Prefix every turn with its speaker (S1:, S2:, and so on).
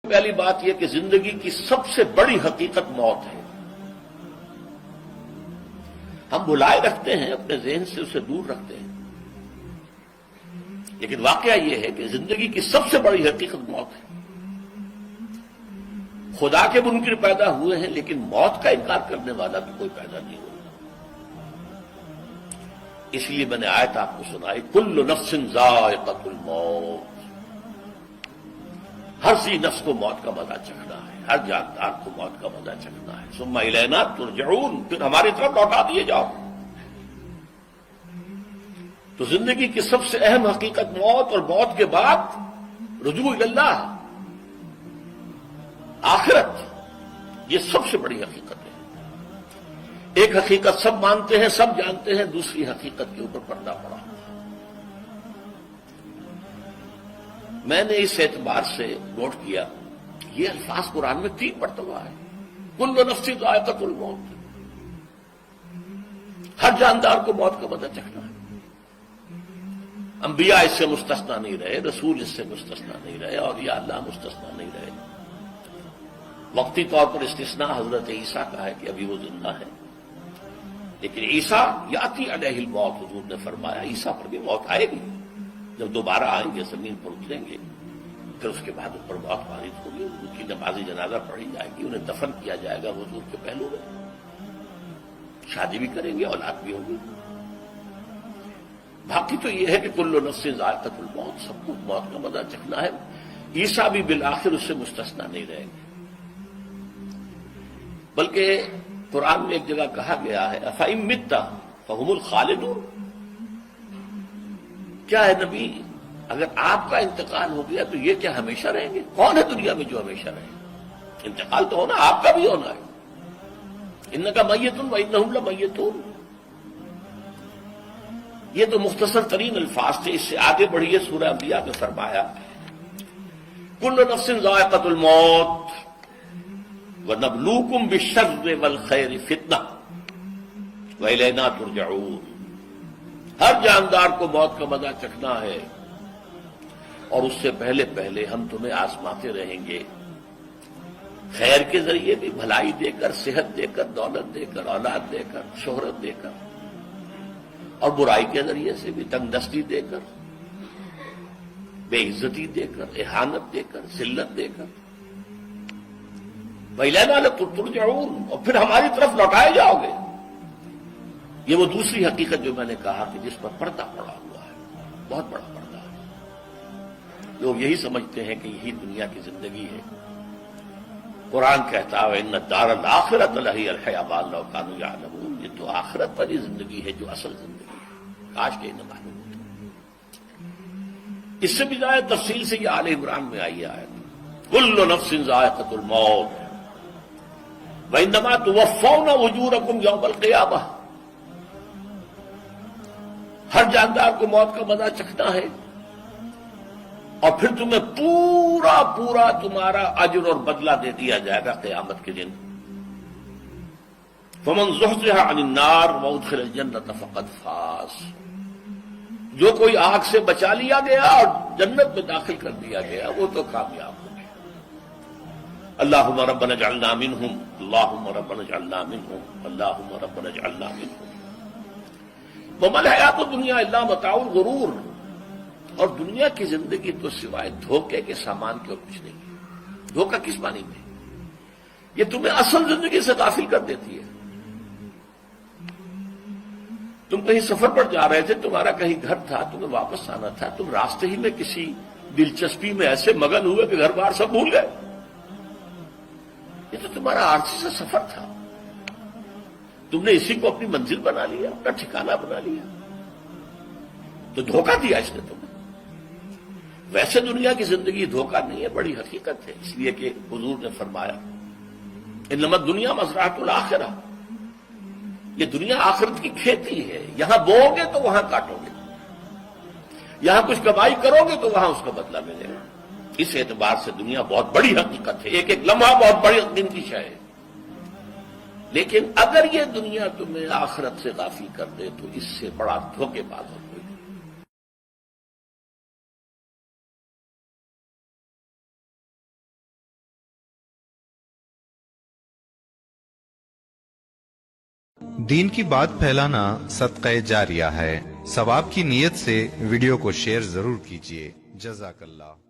S1: پہلی بات یہ کہ زندگی کی سب سے بڑی حقیقت موت ہے. ہم بلائے رکھتے ہیں، اپنے ذہن سے اسے دور رکھتے ہیں، لیکن واقعہ یہ ہے کہ زندگی کی سب سے بڑی حقیقت موت ہے. خدا کے منکر پیدا ہوئے ہیں، لیکن موت کا انکار کرنے والا بھی کوئی پیدا نہیں ہوا. اس لیے میں نے آیت آپ کو سنائی، کل نفس ذائقۃ الموت. ہر سی نفس کو موت کا مزہ چکھنا ہے، ہر جاندار کو موت کا مزہ چکھنا ہے. ثم الینا ترجعون، پھر ہماری طرف لوٹا دیے جاؤ. تو زندگی کی سب سے اہم حقیقت موت، اور موت کے بعد رجوع الی اللہ، آخرت، یہ سب سے بڑی حقیقت ہے. ایک حقیقت سب مانتے ہیں، سب جانتے ہیں، دوسری حقیقت کے اوپر پردہ پڑا. میں نے اس اعتبار سے نوٹ کیا، یہ الفاظ قرآن میں 3 مرتبہ ہے. کل نفس ذائقۃ الموت، ہر جاندار کو موت کا مزہ چکھنا ہے. انبیاء اس سے مستثنا نہیں رہے، رسول اس سے مستثنا نہیں رہے، اور یا اللہ مستثنا نہیں رہے. وقتی طور پر استثناء حضرت عیسیٰ کا ہے کہ ابھی وہ زندہ ہے، لیکن عیسیٰ یاتی علیہ الموت، حضور نے فرمایا عیسیٰ پر بھی موت آئے گی. جب دوبارہ آئیں گے، زمین پر اتریں گے، پھر اس کے بعد ان پر موت وارد ہوگی. ان کی نماز جنازہ پڑھی جائے گی، انہیں دفن کیا جائے گا حضور کے پہلو میں. شادی بھی کریں گے، اولاد بھی ہوگی. باقی تو یہ ہے کہ کل نفس ذائقۃ الموت، سب کو موت کا مزہ چکھنا ہے. عیسیٰ بھی بالآخر اس سے مستثنا نہیں رہیں گے. بلکہ قرآن میں ایک جگہ کہا گیا ہے افإن مت فهم الخالدون. کیا ہے نبی، اگر آپ کا انتقال ہو گیا تو یہ کیا ہمیشہ رہیں گے؟ کون ہے دنیا میں جو ہمیشہ رہے؟ انتقال تو ہونا، آپ کا بھی ہونا ہے. انک میت وانہم لمیتون. یہ تو مختصر ترین الفاظ تھے. اس سے آگے بڑھیے سورہ انبیاء میں فرمایا کل نفس ذائقۃ الموت وَنَبْلُوكُمْ بِالشَّرِّ وَالْخَيْرِ فِتْنَةً وَإِلَيْنَا تُرْجَعُونَ. ہر جاندار کو موت کا مزہ چکھنا ہے، اور اس سے پہلے پہلے ہم تمہیں آزماتے رہیں گے، خیر کے ذریعے بھی، بھلائی دے کر، صحت دے کر، دولت دے کر، اولاد دے کر، شہرت دے کر، اور برائی کے ذریعے سے بھی، تنگ دستی دے کر، بے عزتی دے کر، اہانت دے کر، ذلت دے کر. وَإِلَيْنَا تُرْجَعُونَ، اور پھر ہماری طرف لوٹائے جاؤ گے. یہ وہ دوسری حقیقت جو میں نے کہا کہ جس پر پردہ پڑا ہوا ہے، بہت بڑا پردہ ہے. لوگ یہی سمجھتے ہیں کہ یہی دنیا کی زندگی ہے. قرآن کہتا ہے إِنَّ الدَّارَ الْآخِرَةَ لَهِيَ الْحَيَوَانُ لَوْ كَانُوا يَعْلَمُونَ. یہ تو آخرت والی زندگی ہے جو اصل زندگی ہے، کاش کہ انہیں معلوم ہوتا. اس سے بھی زیادہ تفصیل سے یہ آل عمران میں آئی ہے كُلُّ نَفْسٍ ذَائِقَةُ الْمَوْتِ وَإِنَّمَا تُوَفَّوْنَ أُجُورَكُمْ يَوْمَ الْقِيَامَةِ. ہر جاندار کو موت کا مزہ چکھنا ہے، اور پھر تمہیں پورا پورا تمہارا اجر اور بدلہ دے دیا جائے گا قیامت کے دن. فَمَنْ زُحْزِحَ عَنِ النَّارِ وَأُدْخِلَ الْجَنَّةَ فَقَدْ فَازَ. جو کوئی آگ سے بچا لیا گیا اور جنت میں داخل کر دیا گیا، وہ تو کامیاب ہو گیا. اللہم ربنا اجعلنا منہم، اللہم ربنا اجعلنا منہم، اللہم ربنا اجعلنا منہم. وَمَا الْحَيَاةُ الدُّنْيَا إِلَّا مَتَاعُ الْغُرُورِ. اور دنیا کی زندگی تو سوائے دھوکے کے سامان کے اور کچھ نہیں ہے. دھوکہ کس معنی میں؟ یہ تمہیں اصل زندگی سے غافل کر دیتی ہے. تم کہیں سفر پر جا رہے تھے، تمہارا کہیں گھر تھا، تمہیں واپس آنا تھا، تم راستے ہی میں کسی دلچسپی میں ایسے مگن ہوئے کہ گھر بار سب بھول گئے. یہ تو تمہارا عارضی سا سفر تھا، تم نے اسی کو اپنی منزل بنا لیا، اپنا ٹھکانہ بنا لیا، تو دھوکہ دیا اس نے تمہیں. ویسے دنیا کی زندگی دھوکہ نہیں ہے، بڑی حقیقت ہے. اس لیے کہ حضور نے فرمایا انما الدنیا مزرعۃ الآخرہ. یہ دنیا آخرت کی کھیتی ہے، یہاں بو گے تو وہاں کاٹو گے، یہاں کچھ کمائی کرو گے تو وہاں اس کا بدلہ ملے گا. اس اعتبار سے دنیا بہت بڑی حقیقت ہے، ایک ایک لمحہ بہت بڑی دن کی شے ہے. لیکن اگر یہ دنیا تمہیں آخرت سے غافل کر دے تو اس سے بڑا دھوکے باز ہو.
S2: دین کی بات پھیلانا صدقہ جاریہ ہے. ثواب کی نیت سے ویڈیو کو شیئر ضرور کیجیے. جزاک اللہ.